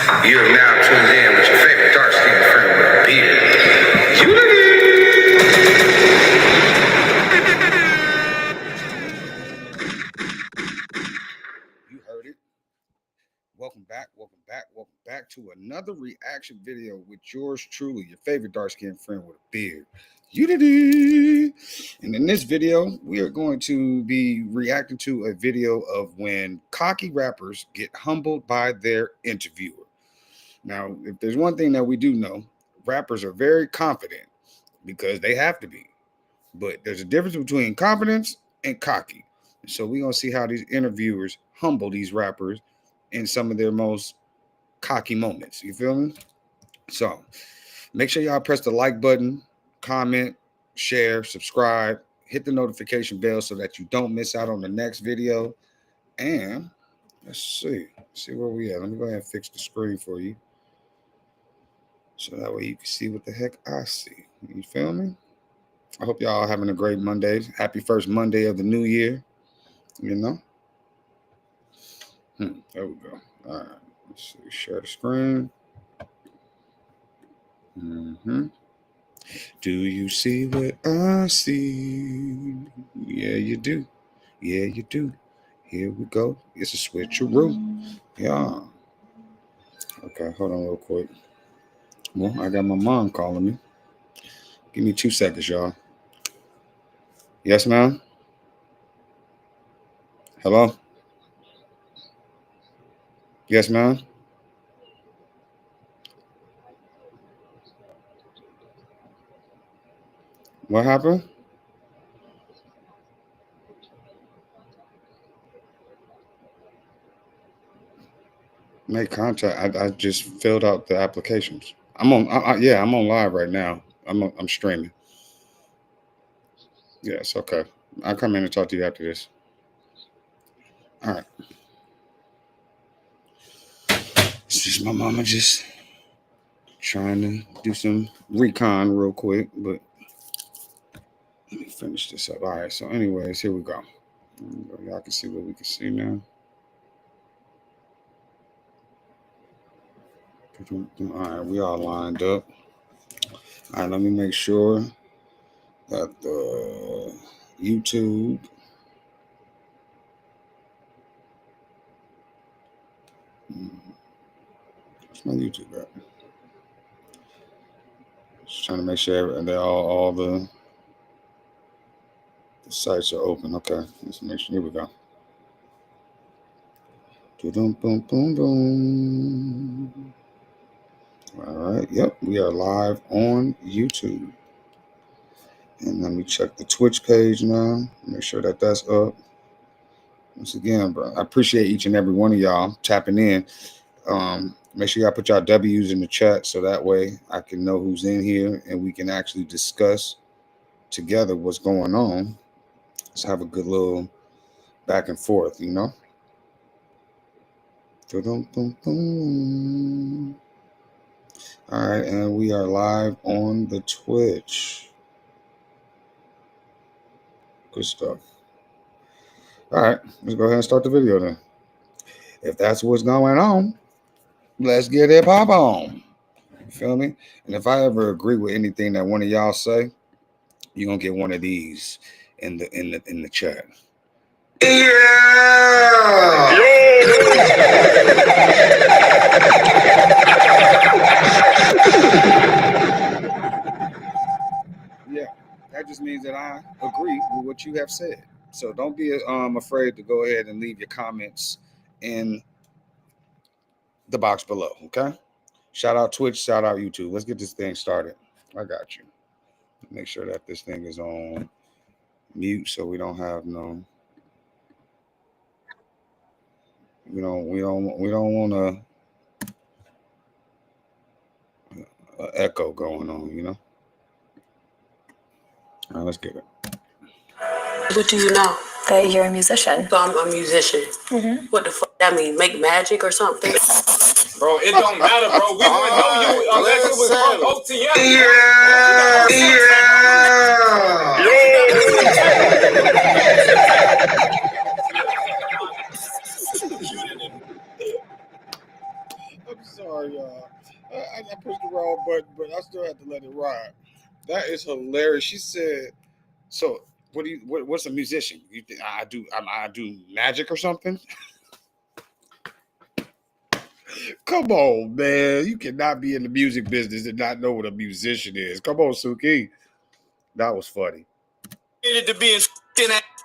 You have now tuned in with your favorite dark-skinned friend with a beard. Unity! You heard it. Welcome back to another reaction video with yours truly, your favorite dark-skinned friend with a beard. Unity! And in this video, we are going to be reacting to a video of when cocky rappers get humbled by their interviewer. Now, if there's one thing that we do know, rappers are very confident because they have to be. But there's a difference between confidence and cocky. So we're going to see how these interviewers humble these rappers in some of their most cocky moments. You feel me? So make sure y'all press the like button, comment, share, subscribe, hit the notification bell so that you don't miss out on the next video. And let's see where we at. Let me go ahead and fix the screen for you, so that way you can see what the heck I see. You feel me? I hope y'all having a great Monday. Happy first Monday of the new year. You know? There we go. All right. Let's see. Share the screen. Do you see what I see? Yeah, you do. Yeah, you do. Here we go. It's a switcheroo. Yeah. Okay, hold on real quick. Well, I got my mom calling me. Give me 2 seconds, y'all. Yes, ma'am? Hello? Yes, ma'am? What happened? Make contact. I just filled out the applications. I'm on. Yeah, I'm on live right now. I'm streaming. Yes. Okay. I'll come in and talk to you after this. All right. It's just my mama just trying to do some recon real quick, but let me finish this up. All right. So, anyways, here we go. Y'all can see what we can see now. All right, we all lined up. All right, let me make sure that the YouTube. Where's my YouTube at? Just trying to make sure that all the sites are open. Okay, let's make sure. Here we go. Boom, boom, boom, boom. All right. Yep, we are live on YouTube. And let me check the Twitch page now. Make sure that that's up. Once again, bro, I appreciate each and every one of y'all tapping in. Make sure y'all put y'all W's in the chat so that way I can know who's in here and we can actually discuss together what's going on. Let's have a good little back and forth, you know? All right, and we are live on the Twitch. Good stuff. All right, let's go ahead and start the video then. If that's what's going on, let's get it pop on. You feel me? And if I ever agree with anything that one of y'all say, you're gonna get one of these in the chat. Yeah. Yeah, that just means that I agree with what you have said. So don't be afraid to go ahead and leave your comments in the box below, okay? Shout out Twitch, shout out YouTube. Let's get this thing started. I got you. Make sure that this thing is on mute so we don't have no. We don't want a echo going on, you know. All right, let's get it. What do you know? That you're a musician. So I'm a musician. What the fuck that mean? Make magic or something? Bro, it don't matter, bro. We wouldn't know you unless it was from OTM. I'm sorry. sorry, y'all. I pushed the wrong button, but I still had to let it ride. That is hilarious. She said, "So, what's a musician? You think I do magic or something?" Come on, man. You cannot be in the music business and not know what a musician is. Come on, Suki. That was funny. Needed to be in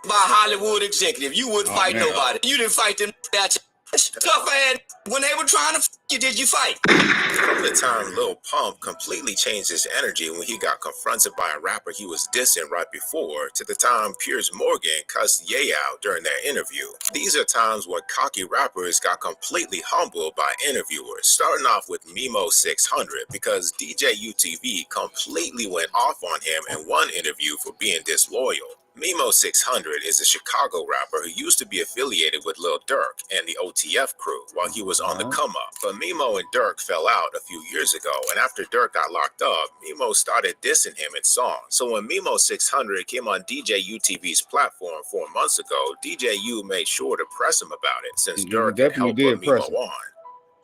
by Hollywood executive. You wouldn't fight man. nobody. You didn't fight them that tough ass when they were trying to you. Did you fight? From the time Lil Pump completely changed his energy when he got confronted by a rapper he was dissing right before, to the time Piers Morgan cussed Ye out during their interview. These are times when cocky rappers got completely humbled by interviewers, starting off with Mimo 600 because DJ UTV completely went off on him in one interview for being disloyal. Mimo 600 is a Chicago rapper who used to be affiliated with Lil Durk and the OTF crew while he was on the come up. But Mimo and Durk fell out a few years ago, and after Durk got locked up, Mimo started dissing him in songs. So when Mimo 600 came on DJ UTV's platform 4 months ago, DJ U made sure to press him about it, since Durk had helped put Mimo on.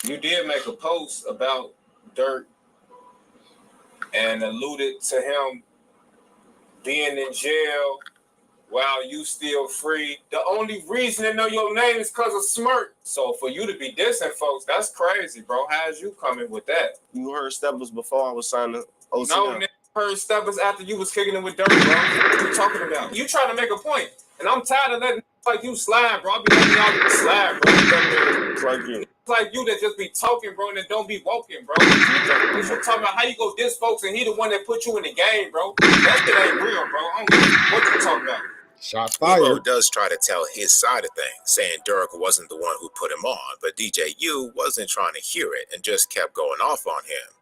You did make a post about Durk and alluded to him being in jail while you still free. The only reason they know your name is because of Smirk. So for you to be dissing folks, that's crazy, bro. How's you coming with that? You heard Steppers before I was signed to OTF. No, nigga, heard Steppers after you was kicking it with Durk, bro. What are you talking about? You trying to make a point, and I'm tired of letting like you slide, bro. I be letting y'all slide, bro. It's like you. It's like you that just be talking, bro, and then don't be woken, bro. You talking about how you go diss folks, and he the one that put you in the game, bro. That shit ain't real, bro. I don't know what you talking about. Shots fired. Mimo does try to tell his side of things, saying Durk wasn't the one who put him on, but DJ U wasn't trying to hear it and just kept going off on him.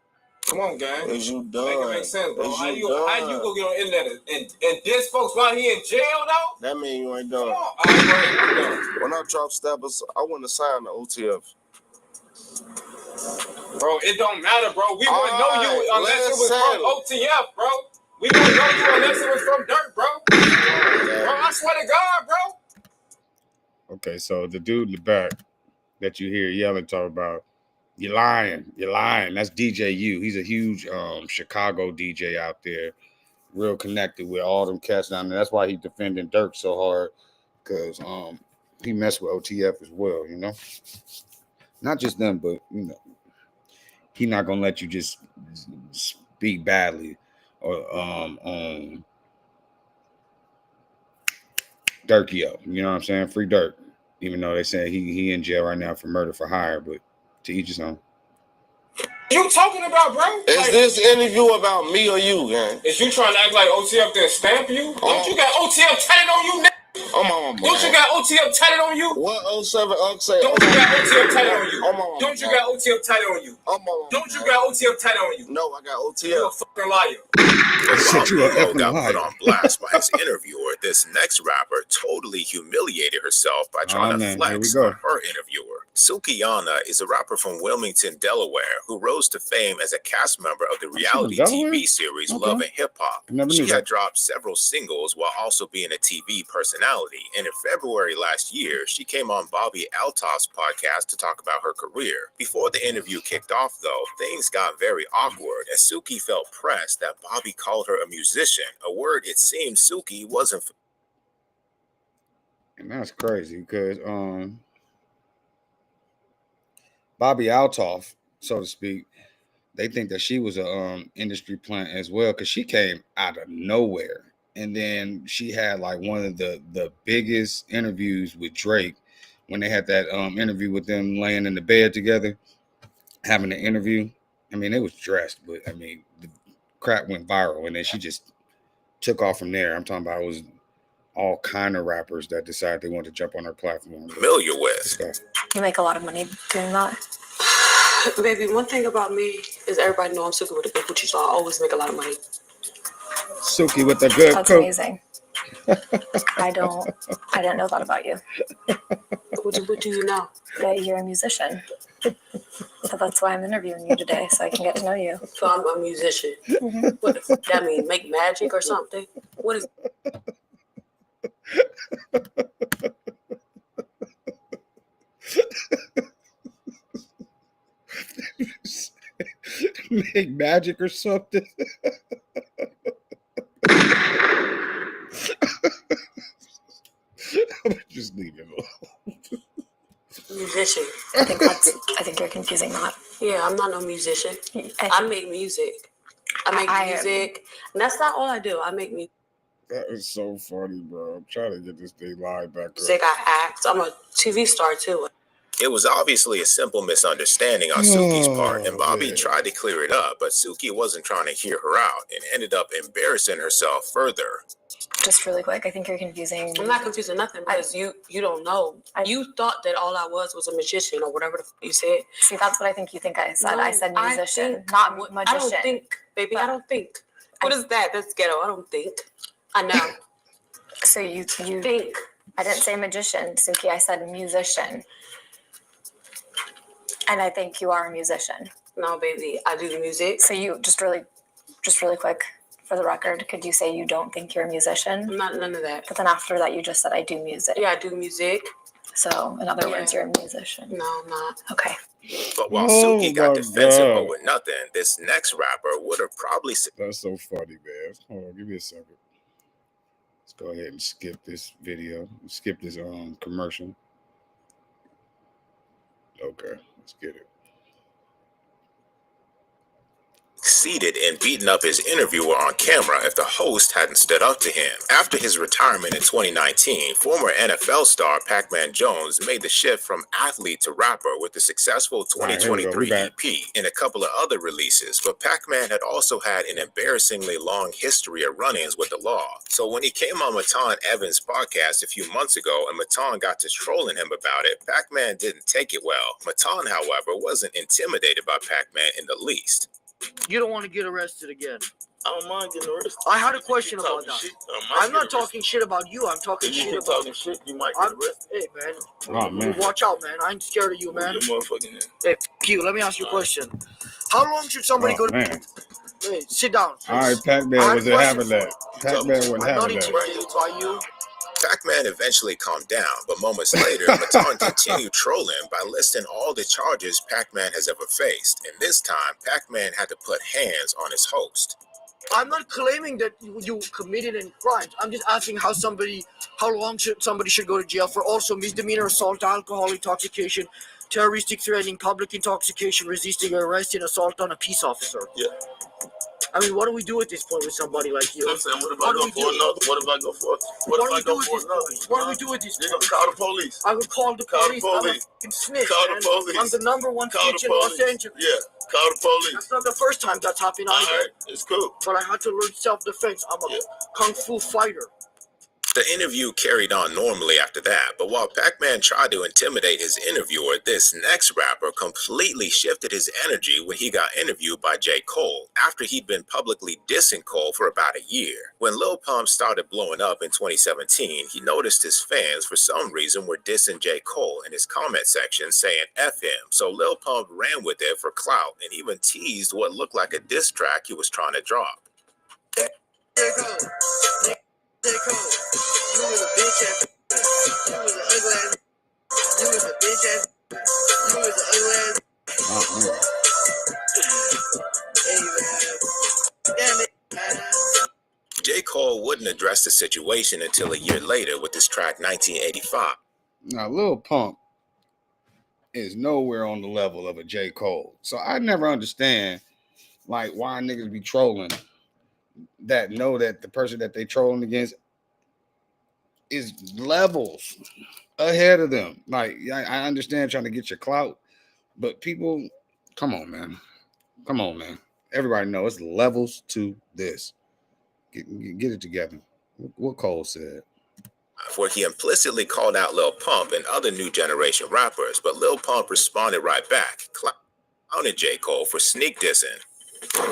Come on, gang. Is you done? Make it make sense, bro. How you done? go get on the internet and diss folks while he in jail, though? That mean you ain't Come done. on. All right, go ahead. I'm done. When I dropped Steppers, I wouldn't have signed the OTF. Bro, it don't matter, bro. We All wouldn't know right, you unless it was listen. from OTF, bro. We wouldn't know you unless it was from Durk, bro. Bro, I swear to God, bro. Okay, so the dude in the back that you hear yelling, talk about, you're lying. That's DJ U. He's a huge Chicago DJ out there, real connected with all them cats down there. That's why he's defending Durk so hard, because he messed with OTF as well, you know. Not just them, but you know, he not gonna let you just speak badly or on Durkio. You know what I'm saying? Free Durk. Even though they say he in jail right now for murder for hire, but to each his own. You talking about, bro? Is this interview about me or you, gang? Is you trying to act like OTF didn't stamp you? Don't you got OTF tatted on you, nigga? Don't you got OTF tatted on you? What 07 Ugg say? Don't you got OTF tatted on you? Don't you man. got OTF tatted on you? Don't you got OTF tatted on you? No, I got You're a OTF. fucking liar. While You a Mimo effing got liar. put on blast by his interviewer, this next rapper totally humiliated herself by trying to flex on her interviewer. Sukiyana is a rapper from Wilmington, Delaware, who rose to fame as a cast member of the reality TV series Love and Hip Hop. She had dropped several singles while also being a TV personality, and in February last year, she came on Bobby Altoff's podcast to talk about her career. Before the interview kicked off, though, things got very awkward, as Suki felt pressed that Bobby called her a musician, a word it seemed Suki wasn't. And that's crazy because Bobby Altoff, so to speak, they think that she was a industry plant as well, because she came out of nowhere. And then she had like one of the biggest interviews with Drake when they had that interview with them laying in the bed together, having an interview. I mean, it was dressed, but I mean, the crap went viral, and then she just took off from there. I'm talking about it was all kind of rappers that decided they wanted to jump on her platform. Familiar with. You make a lot of money doing that. Baby, one thing about me is everybody know I'm Suki with a good coochie, so I always make a lot of money. Suki with a good That's coat. amazing. I didn't know that about you. What do you know? That you're a musician. So that's why I'm interviewing you today, so I can get to know you. So I'm a musician. What the fuck that mean? Make magic or something? What is make magic or something. Just leave it alone. Musician. I think you're confusing that. Yeah, I'm not no musician. I I, make music. I make I- music. And that's not all I do. I make music. That is so funny, bro. I'm trying to get this thing live back up. I act. I'm a TV star too. It was obviously a simple misunderstanding on Suki's part, and Bobby man. tried to clear it up, but Suki wasn't trying to hear her out and ended up embarrassing herself further. just really quick, I think you're confusing. I'm not confusing nothing because you don't know. You thought that all I was a magician or whatever the you said. See, that's what I think you think I said. No, I said musician, think- not I magician. don't think, baby. I But don't think. What is that? That's ghetto. I don't think. I know. So you Think. I didn't say magician, Suki. I said musician. And I think you are a musician. No, baby. I do the music. So you just really quick for the record, could you say you don't think you're a musician? I'm not none of that. But then after that, you just said I do music. Yeah, I do music. So in other words, Yeah. you're a musician. No, I'm not. Okay. But while Oh Suki got my defensive God. over nothing, this next rapper would have probably That's so funny, man. Hold on, give me a second. Let's go ahead and skip this video. Skip this commercial. Okay, let's get it. succeeded in beating up his interviewer on camera if the host hadn't stood up to him. After his retirement in 2019, former NFL star Pac-Man Jones made the shift from athlete to rapper with the successful All right, here we go. 2023 We back. EP and a couple of other releases, but Pac-Man had also had an embarrassingly long history of run-ins with the law. So when he came on Matan Evans' podcast a few months ago and Matan got to trolling him about it, Pac-Man didn't take it well. Matan, however, wasn't intimidated by Pac-Man in the least. You don't want to get arrested again. I don't mind getting arrested. I had a question about that. Shit, I'm not talking shit about you. I'm talking If you shit keep about. talking shit, you might get I'm, arrested. hey man, Oh, man. watch out, man. I ain't scared of you, man. You're motherfucking in. Hey, f- you. Let me ask you a question. How long should somebody go Oh, to? man. Hey, sit down. All right, I Pac-Man have wasn't a having question that. Pac-Man wasn't I'm not having that. intimidated by you. Pac-Man eventually calmed down, but moments later, Matan continued trolling by listing all the charges Pac-Man has ever faced, and this time, Pac-Man had to put hands on his host. I'm not claiming that you committed any crimes. I'm just asking how long should somebody go to jail for also misdemeanor assault, alcohol intoxication, terroristic threatening, public intoxication, resisting arrest, and assault on a peace officer. Yeah. I mean, what do we do at this point with somebody like you? I'm saying, what if What I do go we for do? another? What if I go for? What if I go for another? What do we do at this You're point? gonna call the police. I would call the Call the police. I'm a police. fucking snitch, Call the man. police. I'm the number one Call snitch the in Los police. Angeles. Yeah, call the police. That's not the first time that's happened All either. right, it's cool. But I had to learn self-defense. I'm a Yeah. kung fu fighter. The interview carried on normally after that, but while Pac-Man tried to intimidate his interviewer, this next rapper completely shifted his energy when he got interviewed by J. Cole, after he'd been publicly dissing Cole for about a year. When Lil Pump started blowing up in 2017, he noticed his fans, for some reason, were dissing J. Cole in his comment section, saying F him, so Lil Pump ran with it for clout and even teased what looked like a diss track he was trying to drop. J. Cole. J. Cole. You was a bitch ass. You was an ugly ass. You was a bitch ass. You was an ugly ass. Oh, man. Hey, man. Damn it, man. J. Cole wouldn't address the situation until a year later with his track 1985. Now, Lil Pump is nowhere on the level of a J. Cole. So I never understand, like, why niggas be trolling that know that the person that they trolling against is levels ahead of them. Like, I understand trying to get your clout, but people, come on, man. Come on, man. Everybody know it's levels to this. Get it together. What Cole said. Where he implicitly called out Lil Pump and other new generation rappers, but Lil Pump responded right back, clowning J. Cole for sneak dissing.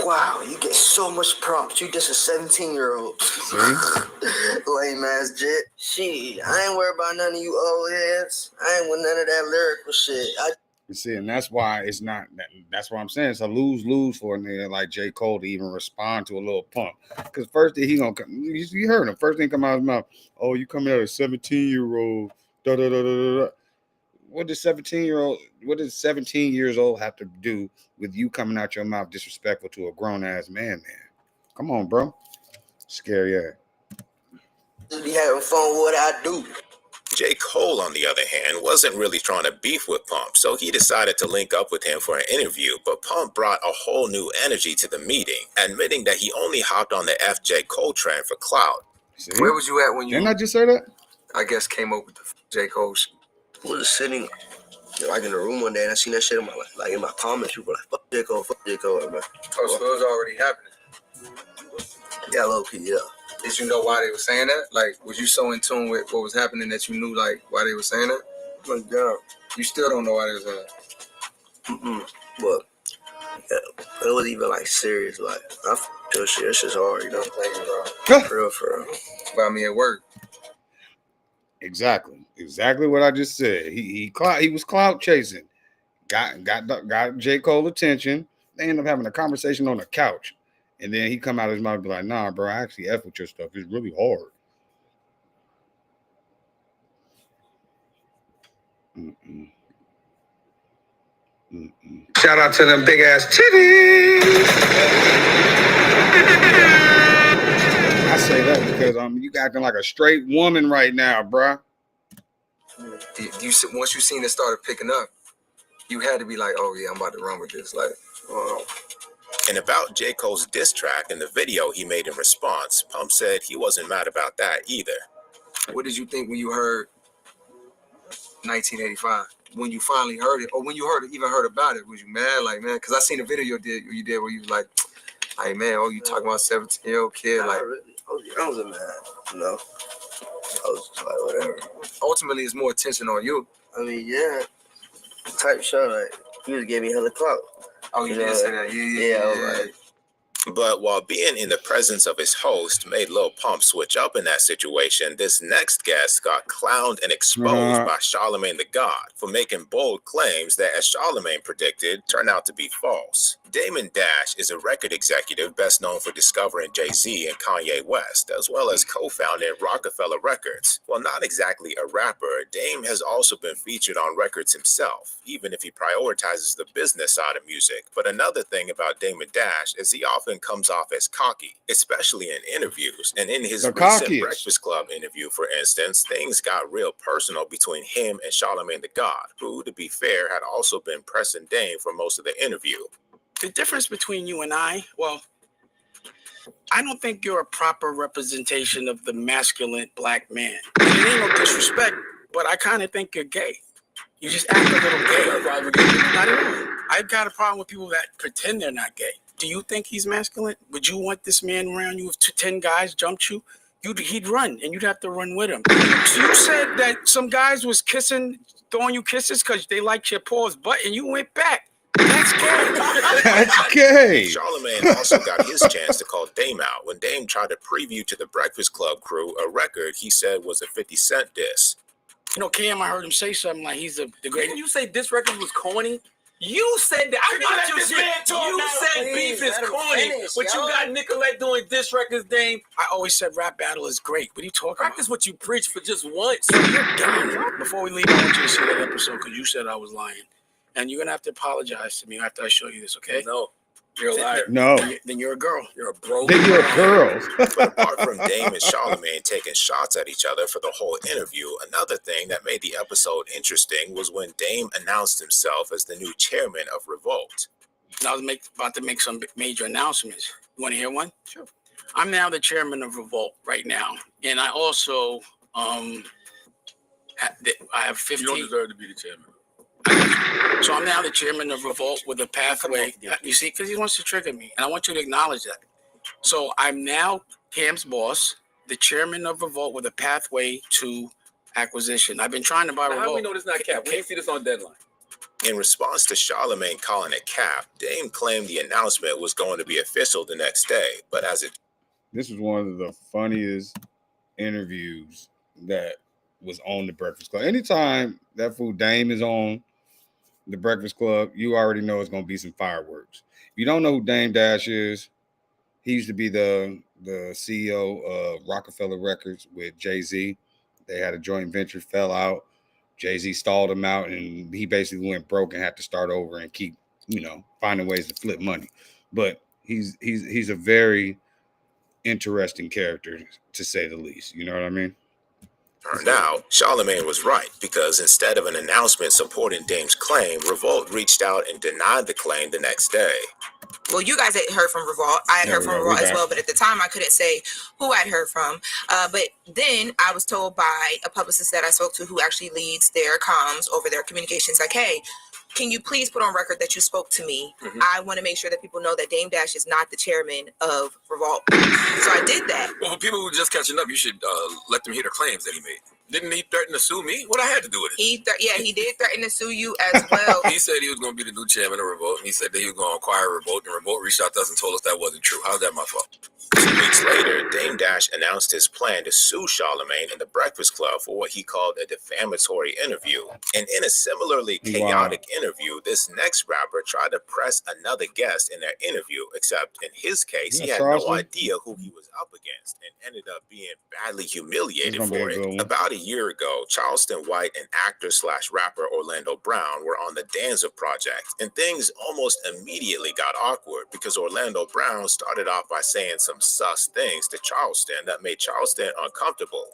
Wow, you get so much props. You just a 17-year-old. See? Lame ass jit. Shit, I ain't worried about none of you old heads. I ain't with none of that lyrical shit. You see, and that's why it's not. That's what I'm saying. It's a lose for a nigga like J. Cole to even respond to a Lil Pump. Because first thing he gonna come, you heard him. First thing come out of his mouth. Oh, you coming out a 17-year-old. Da da da da da. what does 17 years old have to do with you coming out your mouth disrespectful to a grown ass man? Come on, bro. Scary ass. Just be having fun with what I do. J. Cole, on the other hand, wasn't really trying to beef with Pump, so he decided to link up with him for an interview, but Pump brought a whole new energy to the meeting, admitting that he only hopped on the J. Cole train for clout. See? Where was you at when you, Didn't I just say that? I guess, came up with the J. Cole shit? I was just sitting like in the room one day and I seen that shit in my like in my comments. People were like, fuck J. Cole, fuck J. Cole. I'm like, Oh, so it was already happening. yeah, low key, yeah. Did you know why they were saying that? Like, was you so in tune with what was happening that you knew, like, why they were saying that? My God. You still don't know why they were saying that? But yeah, it was even like serious. Like, I feel shit. It's just hard, you know. Thank you, bro. For real. But I mean, it worked. Exactly what I just said. He was clout chasing. Got J. Cole attention. They end up having a conversation on the couch. And then he come out of his mouth and be like, nah, bro, I actually F with your stuff. It's really hard. Shout out to them big ass titties. I say that because you acting like a straight woman right now, bro. Once you seen it started picking up, you had to be like, oh yeah, I'm about to run with this. Like, And about J. Cole's diss track and the video he made in response, Pump said he wasn't mad about that either. what did you think when you heard 1985? When you finally heard it, or when you even heard about it, was you mad? Like, man, because I seen a video you did where you was like, hey man, oh, you talking about 17-year-old kid? Like, I wasn't mad, you know. I was just like, whatever. ultimately, it's more attention on you. I mean, yeah, type show, like, he just gave me hella clout. Oh, you did say that. Yeah. I was like, But while being in the presence of his host made Lil Pump switch up in that situation, this next guest got clowned and exposed by Charlamagne the God for making bold claims that, as Charlamagne predicted, turned out to be false. Damon Dash is a record executive best known for discovering Jay-Z and Kanye West, as well as co-founding Rockefeller Records. While not exactly a rapper, Dame has also been featured on records himself, even if he prioritizes the business side of music. But another thing about Damon Dash is he often comes off as cocky, especially in interviews. And in his recent Breakfast Club interview, for instance, things got real personal between him and Charlamagne the God, who, to be fair, had also been pressing Dame for most of the interview. The difference between you and I don't think you're a proper representation of the masculine black man. It ain't no disrespect, but I kind of think you're gay. You just act a little gay. I've got a problem with people that pretend they're not gay. Do you think he's masculine? Would you want this man around you if 10 guys jumped you? He'd run, and you'd have to run with him. So you said that some guys was throwing you kisses because they liked your paws butt, and you went back. That's gay. That's gay. Charlamagne also got his chance to call Dame out when Dame tried to preview to the Breakfast Club crew a record he said was a 50 Cent diss. You know, Cam, I heard him say something like he's the greatest. Didn't you say this record was corny? You said that. I got you said beef is corny, but you got Nicolette doing diss records, Dame. I always said rap battle is great. What are you talking about? Practice what you preach for just once. So you're done. Before we leave, I want you to see that episode because you said I was lying. And you're going to have to apologize to me after I show you this, okay? No, you're a liar. No. Then you're a girl. You're a bro. Then you're a girl. But apart from Dame and Charlamagne taking shots at each other for the whole interview, another thing that made the episode interesting was when Dame announced himself as the new chairman of Revolt. And I was about to make some major announcements. You want to hear one? Sure. I'm now the chairman of Revolt right now. And I also I have 15. You don't deserve to be the chairman. So I'm now the chairman of Revolt with a pathway. You see, because he wants to trigger me. And I want you to acknowledge that. So I'm now Cam's boss, the chairman of Revolt with a pathway to acquisition. I've been trying to buy Revolt. How do we know this not cap? We can't see this on deadline. In response to Charlamagne calling it cap, Dame claimed the announcement was going to be official the next day. But This was one of the funniest interviews that was on the Breakfast Club. Anytime that fool Dame is on the Breakfast Club, you already know it's going to be some fireworks. If you don't know who Dame Dash is, he used to be the CEO of Rockefeller Records with Jay-Z. They had a joint venture, fell out. Jay-Z stalled him out, and he basically went broke and had to start over and keep, finding ways to flip money. But he's a very interesting character, to say the least. You know what I mean? Turned out, Charlemagne was right, because instead of an announcement supporting Dame's claim, Revolt reached out and denied the claim the next day. Well, you guys had heard from Revolt. I had heard from Revolt as well, but at the time I couldn't say who I'd heard from. But then I was told by a publicist that I spoke to who actually leads their comms over their communications, like, hey, can you please put on record that you spoke to me? I want to make sure that people know that Dame Dash is not the chairman of Revolt. So I did that. Well, for people who are just catching up, you should let them hear the claims that he made. Didn't he threaten to sue me? What I had to do with it? He did threaten to sue you as well. He said he was going to be the new chairman of Revolt, and he said that he was going to acquire Revolt, and Revolt reached out to us and told us that wasn't true. How's that my fault? 2 weeks later, Dame Dash announced his plan to sue Charlemagne and the Breakfast Club for what he called a defamatory interview. And in a similarly chaotic interview, this next rapper tried to press another guest in their interview, except in his case, he had no idea who he was up against and ended up being badly humiliated for it. About a year ago, Charleston White and actor/rapper Orlando Brown were on the Danza Project, and things almost immediately got awkward because Orlando Brown started off by saying some sus things to Charleston that made Charleston uncomfortable.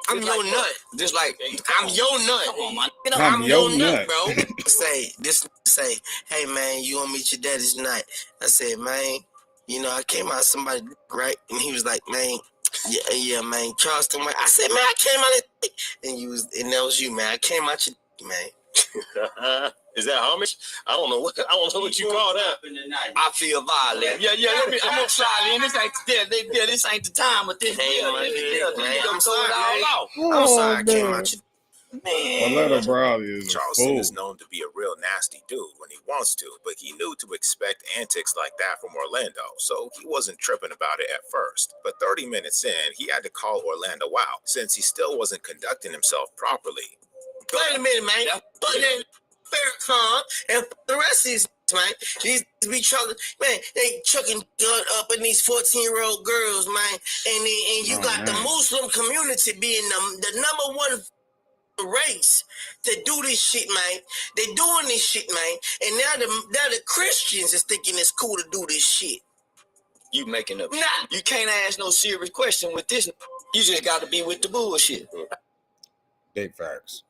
I'm your nut. Just like, I'm your nut. Come on, man. I'm your nut, bro. Say, hey, man, you want to meet your daddy tonight? I said, man, I came out somebody, right? And he was like, man, yeah, man, Charleston. I said, man, I came out and that was you, man. I came out your man. Is that homage? I don't know what you call that. I feel violated. Yeah. I'm gonna try in. This ain't the time with this. I'm sorry. I'm sorry. I came out your Orlando Brown is Charleston is known to be a real nasty dude when he wants to, but he knew to expect antics like that from Orlando, so he wasn't tripping about it at first. But 30 minutes in, he had to call Orlando out, since he still wasn't conducting himself properly. Wait a minute, man. But then Farrakhan and the rest of these, man, these be chucking, man, they chucking gun up in these 14-year-old girls, man, and you got the Muslim community being the number one race to do this shit, man. They doing this shit, man, and now the Christians is thinking it's cool to do this shit. You making up. You can't ask no serious question with this. You just got to be with the bullshit. Big facts.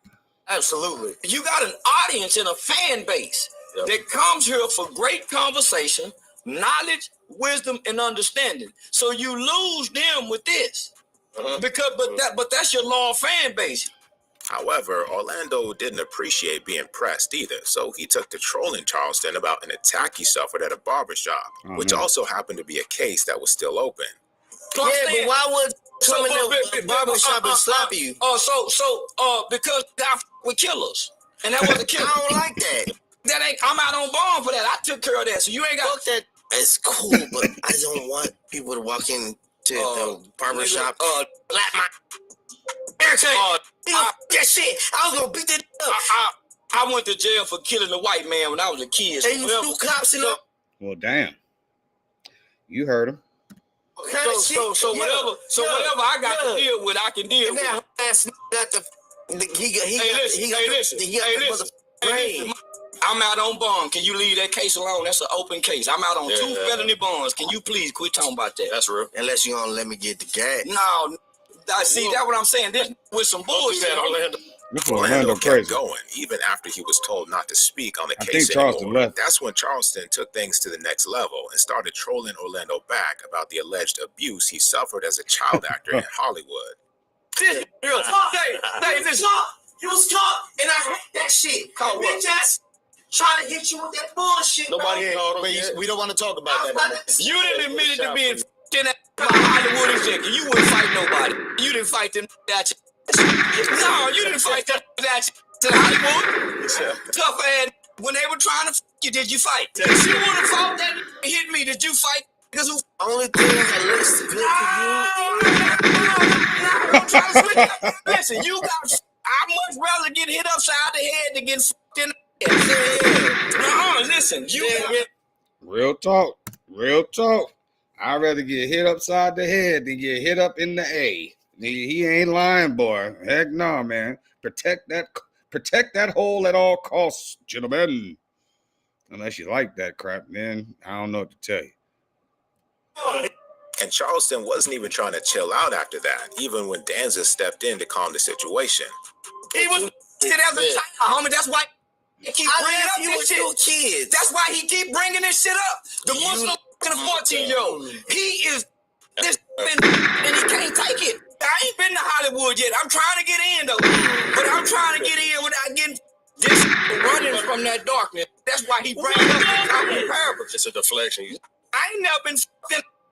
Absolutely. You got an audience and a fan base that comes here for great conversation, knowledge, wisdom, and understanding. So you lose them with this. But that's your loyal fan base. However, Orlando didn't appreciate being pressed either, so he took to trolling Charleston about an attack he suffered at a barbershop, which also happened to be a case that was still open. Yeah, but why would someone in the barbershop and slap you? Because I with killers, and that was a killer. I don't like that. I'm out on bond for that. I took care of that, so you ain't got that. It's cool, but I don't want people to walk into the barbershop. Black my. That shit. I was gonna beat that up. I went to jail for killing a white man when I was a kid. And you threw cops in up. Well, damn. You heard him. So whatever I got to deal with, I can deal with. Now, listen. I'm out on bond. Can you leave that case alone? That's an open case. I'm out on 2 felony bonds. Can you please quit talking about that? That's real. Unless you gonna let me get the gas. No, see, that's what I'm saying. This with some bullshit. Orlando kept going, even after he was told not to speak on the case anymore. That's when Charleston took things to the next level and started trolling Orlando back about the alleged abuse he suffered as a child actor in Hollywood. This real talk. You was talk, and I hate that shit. Bitch ass trying to hit you with that bullshit. Nobody bro. we don't want to talk about that. You didn't admit it to being in Hollywood executive. You wouldn't fight nobody. You didn't fight them that. No, you didn't fight that to Hollywood. Tough ass. When they were trying to you, did you fight? You would have fought that hit me. Did you fight? Because who? Only thing that looks good for you. Listen, you got. I'd much rather get hit upside the head than get fucked in the head. Listen, Real talk. I'd rather get hit upside the head than get hit up in the A. He ain't lying, boy. Heck no, man. Protect Protect that hole at all costs, gentlemen. Unless you like that crap, man, I don't know what to tell you. And Charleston wasn't even trying to chill out after that, even when Danza stepped in to calm the situation. He was as a child, homie. That's why he keep bringing up this shit. Kids. That's why he keep bringing this shit up. The Muslim and the 14-year-old. He is this and he can't take it. I ain't been to Hollywood yet. I'm trying to get in though, but I'm trying to get in without getting this running from that darkness. That's why he brings up the common parables. It's a deflection. I ain't never been.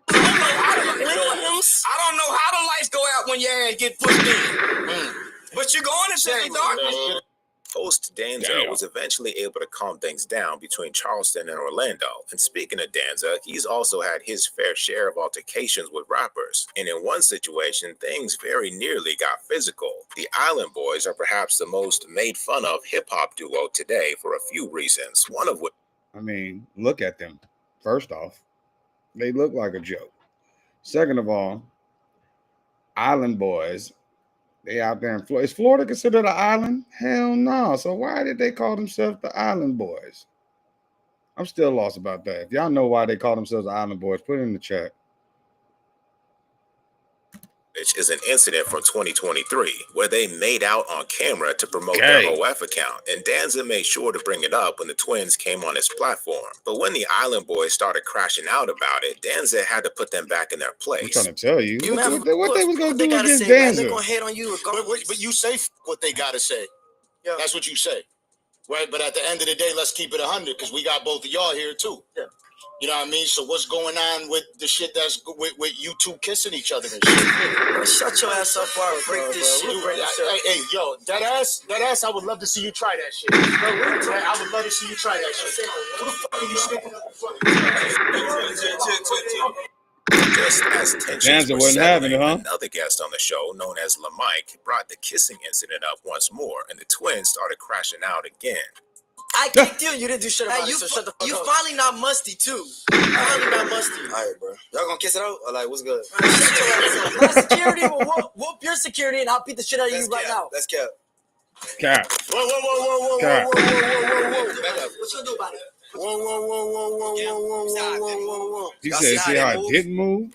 I don't know how the lights go out when your ass get pushed in. But you're going into the darkness. Host Danza was eventually able to calm things down between Charleston and Orlando. And speaking of Danza, he's also had his fair share of altercations with rappers. And in one situation, things very nearly got physical. The Island Boys are perhaps the most made fun of hip-hop duo today for a few reasons. One of which... I mean, look at them. First off, they look like a joke. Second of all, Island Boys, they out there in Florida. Is Florida considered an island? Hell no. So why did they call themselves the Island Boys? I'm still lost about that. If y'all know why they call themselves the Island Boys, put it in the chat. Which is an incident from 2023 where they made out on camera to promote their OF account, and Danza made sure to bring it up when the twins came on his platform. But when the Island Boys started crashing out about it, Danza had to put them back in their place. I'm trying to tell you. What they was going to do gotta against say, man, Danza? they're gonna hate on you regardless. But you say what they gotta say. Yeah. That's what you say. Right? But at the end of the day, let's keep it 100 because we got both of y'all here too. Yeah. You know what I mean? So what's going on with the shit that's with you two kissing each other and shit? Shut your ass up while I break this shit. Hey, yo, that ass, I would love to see you try that shit. I would love to see you try that shit. Who the fuck are you sticking up? Just as tensions Danza were wasn't having it, huh? another guest on the show, known as LaMike, brought the kissing incident up once more, and the twins started crashing out again. I kicked you and you didn't do shit about it, so shut the fuck up. You finally not musty too. Finally not musty. Alright, bro. Y'all gonna kiss it out? Or like, what's good? Shut your ass up. My security will whoop your security and I'll beat the shit out of you right now. Let's cap. Cap. Whoa. Cap. What you gonna do about it? Whoa. He said, see how I didn't move?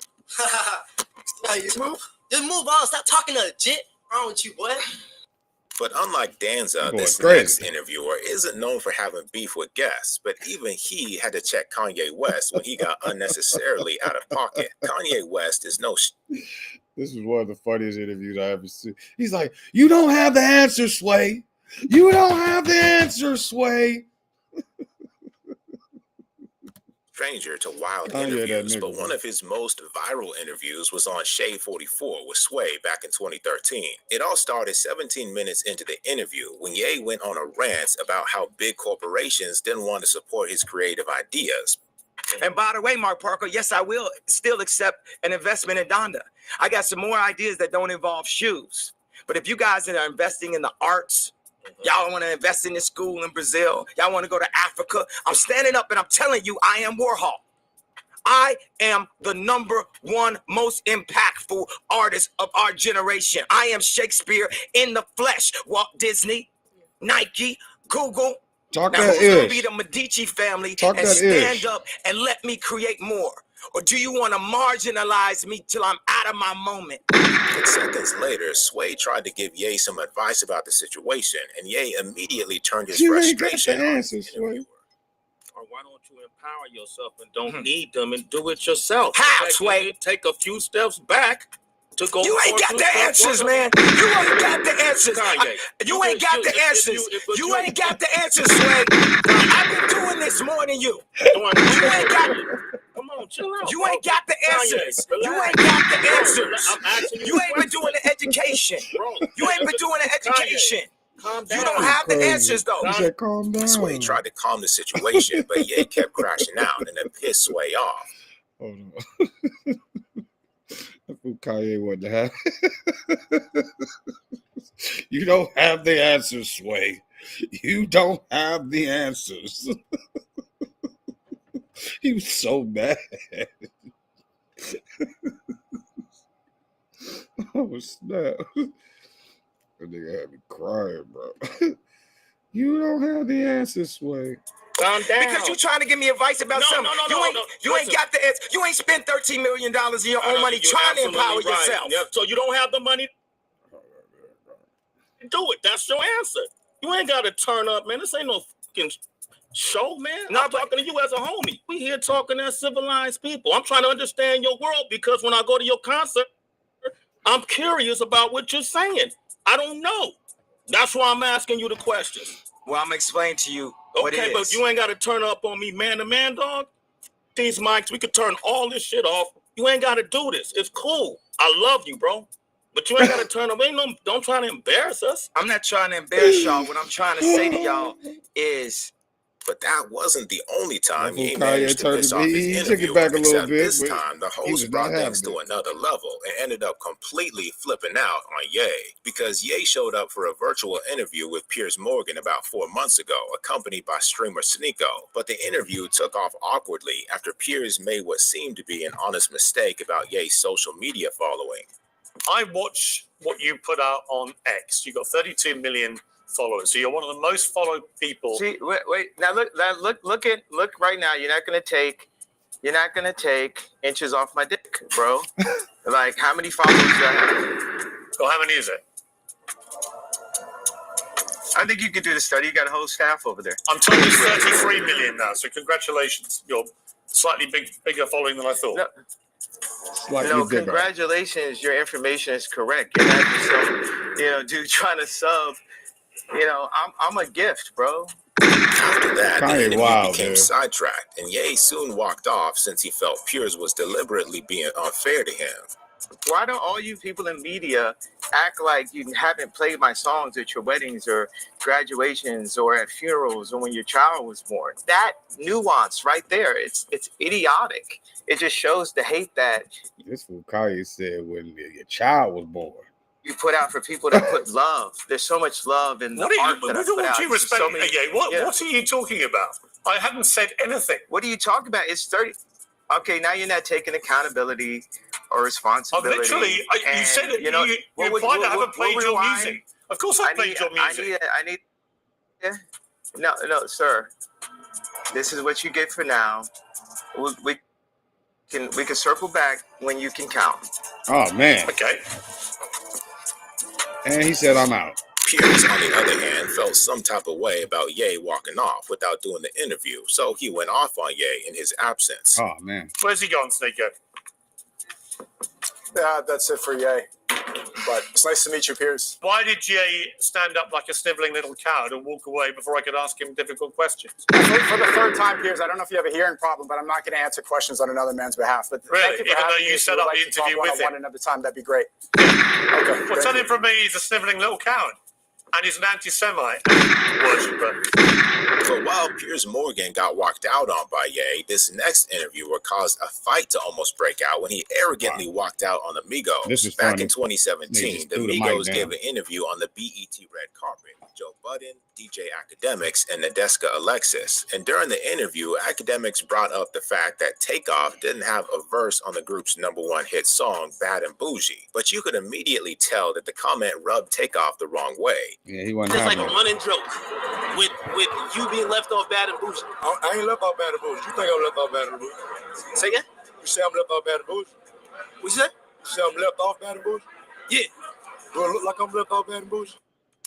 How you move? Just move on. Stop talking to legit. What's wrong with you, boy? But unlike Danza, this crazy. next interviewer isn't known for having beef with guests, but even he had to check Kanye West when he got unnecessarily out of pocket. Kanye West is no... This is one of the funniest interviews I ever seen. He's like, you don't have the answer, Sway. You don't have the answer, Sway. Stranger to wild interviews, but one of his most viral interviews was on Shade 44 with Sway back in 2013. It all started 17 minutes into the interview when Ye went on a rant about how big corporations didn't want to support his creative ideas. And by the way, Mark Parker, yes, I will still accept an investment in Donda. I got some more ideas that don't involve shoes. But if you guys that are investing in the arts, y'all want to invest in this school in Brazil, y'all want to go to Africa, I'm standing up and I'm telling you, I am Warhol. I am the #1 most impactful artist of our generation. I am Shakespeare in the flesh. Walt Disney, Nike, Google. Talk now, that who's going to ish. be the Medici family Talk and that stand ish. up and let me create more? Or do you want to marginalize me till I'm out of my moment? And seconds later, Sway tried to give Ye some advice about the situation, and Ye immediately turned his You ain't got frustration the on answer, his Sway. interviewer. Or why don't you empower yourself and don't need them and do it yourself? How, Sway? Take a few steps back to go. You ain't got the answers, man. You ain't got the answers. Kanye, You ain't got the answers. You ain't got the answers, Sway. I've been doing this more than you. You ain't got. Come on, chill out. You ain't got the answers. Kanye, You ain't got the answers. I'm asking You ain't been doing the education. You ain't been doing the education. Calm down. You don't have the answers, though. He said, calm down. Sway tried to calm the situation, but Ye kept crashing out and it pissed Sway off. Hold on. That's what Kanye wanted to have. You don't have the answers, Sway. You don't have the answers. He was so mad. Oh, snap. That nigga had me crying, bro. You don't have the answer, Sway. Calm down. Because you trying to give me advice about something. You ain't got the answer. You ain't spent $13 million of your own money trying to empower yourself. Yep. So you don't have the money. Do it. That's your answer. You ain't got to turn up, man. This ain't no fucking show, man. I'm talking to you as a homie. We here talking as civilized people. I'm trying to understand your world because when I go to your concert, I'm curious about what you're saying. I don't know. That's why I'm asking you the questions. Well, I'm explaining to you what it Okay, is. but you ain't got to turn up on me man to man, dog. These mics, we could turn all this shit off. You ain't got to do this. It's cool. I love you, bro. But you ain't got to turn up. Don't try to embarrass us. I'm not trying to embarrass y'all. What I'm trying to say to y'all is... But that wasn't the only time That's he what managed Kanye to piss turned off to be. his He took interviewer, it back a little except bit, this but time the he was host not brought things having to another level and ended up completely flipping out on Ye, because Ye showed up for a virtual interview with Piers Morgan about 4 months ago, accompanied by streamer Sneeko. But the interview took off awkwardly after Piers made what seemed to be an honest mistake about Ye's social media following. I watch what you put out on X. You got 32 million followers. So you're one of the most followed people. See, wait. Now look right now. You're not gonna take inches off my dick, bro. Like, how many followers do I have? Well, how many is it? I think you could do the study. You got a whole staff over there. I'm told it's 33 million now. So congratulations. You're slightly bigger following than I thought. No, congratulations. Your information is correct. You're not just some, dude trying to sub. I'm a gift, bro. After that, the interview wild, became dude. sidetracked, and Ye soon walked off since he felt Piers was deliberately being unfair to him. Why don't all you people in media act like you haven't played my songs at your weddings or graduations or at funerals or when your child was born? That nuance right there, it's idiotic. It just shows the hate that This is what Kanye said when your child was born. you put out for people that put love. There's so much love in the art that I put out. What are you talking about? I haven't said anything. What are you talking about? It's 30. Okay, now you're not taking accountability or responsibility. Literally, you said it. You implied I haven't played your music. Of course I played your music. No, sir. This is what you get for now. We can circle back when you can count. Oh, man. Okay. And he said, I'm out. Piers, on the other hand, felt some type of way about Ye walking off without doing the interview, so he went off on Ye in his absence. Oh, man. Where's he gone, Sneeko? That's it for Ye. But it's nice to meet you, Piers. Why did Ye stand up like a sniveling little coward and walk away before I could ask him difficult questions? For the third time, Piers, I don't know if you have a hearing problem, but I'm not going to answer questions on another man's behalf. But Really? thank you for Even having though me. you If set would up like the to talk interview with one-on-one him? another time, that'd be great. Okay. Well, tell him from me he's a sniveling little coward. And he's an anti-Semite worshipper. But while Piers Morgan got walked out on by Ye, this next interviewer caused a fight to almost break out when he arrogantly walked out on the Migos. This is Back funny. in 2017, just the threw the mic Migos down. gave an interview on the BET red carpet with Joe Budden, DJ Academics, and Nadeska Alexis. And during the interview, Academics brought up the fact that Takeoff didn't have a verse on the group's #1 hit song, Bad and Bougie. But you could immediately tell that the comment rubbed Takeoff the wrong way. Yeah, he wasn't It's like having a it. running joke with you being left off Bad and Bougie. I ain't left off Bad and Bougie. You think I'm left off Bad and Bougie? Say again? You say I'm left off Bad and Bougie? What you said? You say I'm left off Bad and Bougie? Yeah. Do it look like I'm left off Bad and Bougie?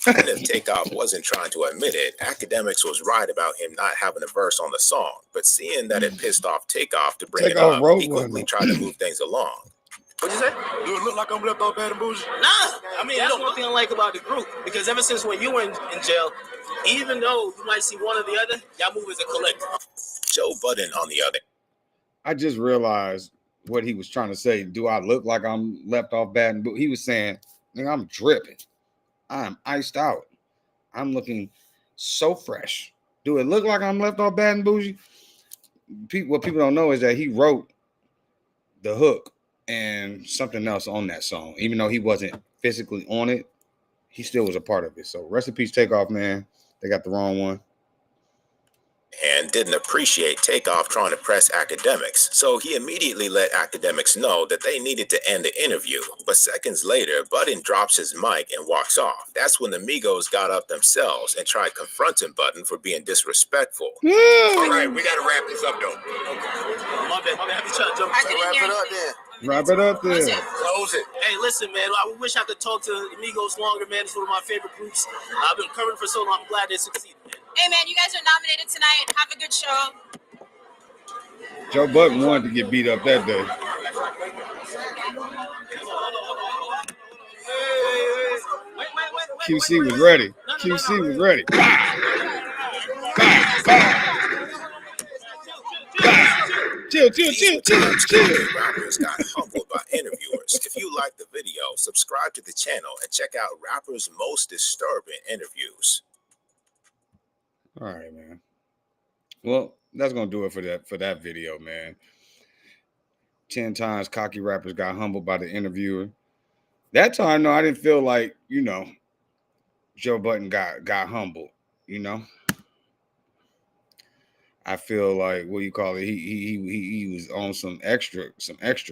And if Takeoff wasn't trying to admit it, Academics was right about him not having a verse on the song. But seeing that it pissed off Takeoff to bring Takeoff it up, wrote he one. quickly tried to move things along. What you say? Do it look like I'm left off Bad and Bougie? Nah. I mean, that's one thing I like about the group. Because ever since when you were in jail, even though you might see one or the other, y'all move as a collective. Joe Budden, on the other. I just realized what he was trying to say. Do I look like I'm left off bad? And he was saying, nigga, I'm dripping. I'm iced out. I'm looking so fresh. Do it look like I'm left off bad and bougie? What people don't know is that he wrote the hook and something else on that song. Even though he wasn't physically on it, he still was a part of it. So rest in peace, Takeoff, man. They got the wrong one. and didn't appreciate Takeoff trying to press Academics, so he immediately let Academics know that they needed to end the interview. But seconds later, Button drops his mic and walks off. That's when the Migos got up themselves and tried confronting Button for being disrespectful. All right, we gotta wrap this up though. My bad. Have you tried to jump? I didn't Wrap hear it you. up then. Wrap it up there. Close it. Hey, listen, man. I wish I could talk to the Migos longer, man. It's one of my favorite groups. I've been covering for so long. I'm glad they succeeded, man. Hey, man, you guys are nominated tonight. Have a good show. Joe Budden wanted to get beat up that day. QC was ready. QC was ready. Chill. Rappers got humbled by interviewers. If you like the video, subscribe to the channel and check out rappers' most disturbing interviews. All right, man. Well, that's gonna do it for that video, man. 10 times cocky rappers got humbled by the interviewer. That time, no, I didn't feel like, Joe Budden got humbled, I feel like, what do you call it? He was on some extra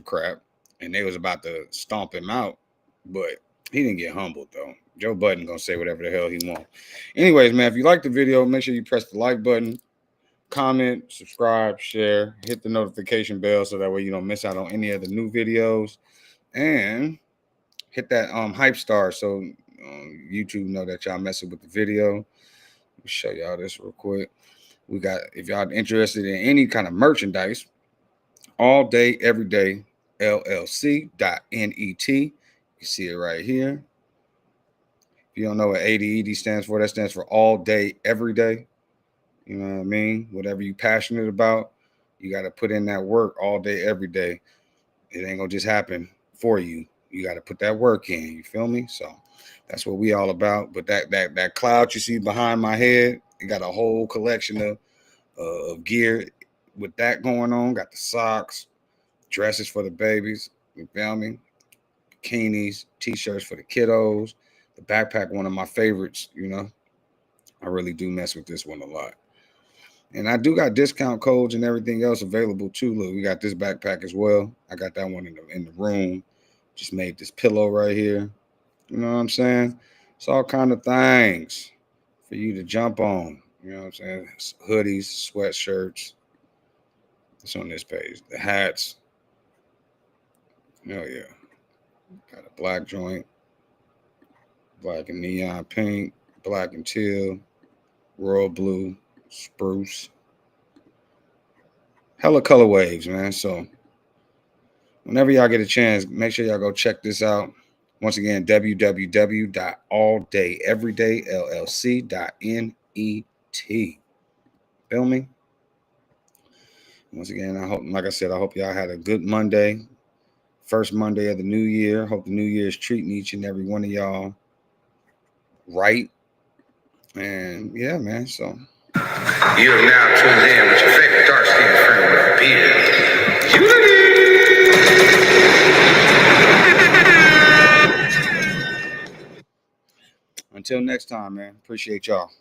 crap, and they was about to stomp him out, but he didn't get humbled though. Joe Budden gonna say whatever the hell he wants. Anyways, man, if you like the video, make sure you press the like button, comment, subscribe, share, hit the notification bell so that way you don't miss out on any of the new videos, and hit that hype star so YouTube know that y'all messing with the video. Let me show y'all this real quick. We got, if y'all interested in any kind of merchandise, all day, every day, LLC.net. You see it right here. If you don't know what ADED stands for, that stands for all day, every day. You know what I mean? Whatever you're passionate about, you got to put in that work all day, every day. It ain't going to just happen for you. You got to put that work in. You feel me? So that's what we all about. But that cloud you see behind my head, it got a whole collection of gear with that going on. Got the socks, dresses for the babies, you feel me? Bikinis, t-shirts for the kiddos. The backpack, one of my favorites, I really do mess with this one a lot. And I do got discount codes and everything else available too. Look, we got this backpack as well. I got that one in the room. Just made this pillow right here. You know what I'm saying? It's all kind of things for you to jump on. You know what I'm saying? Hoodies, sweatshirts. It's on this page. The hats. Oh, yeah. Got a black joint. Black and neon pink. Black and teal. Royal blue. Spruce. Hella color waves, man. So whenever y'all get a chance, make sure y'all go check this out. Once again, www.alldayEverydayLLC.net. Feel me? Once again, I hope, like I said, I hope y'all had a good Monday. First Monday of the new year. Hope the new year is treating each and every one of y'all right. And yeah, man, so. You are now tuned in with your favorite dark-skinned friend with a beard. Until next time, man. Appreciate y'all.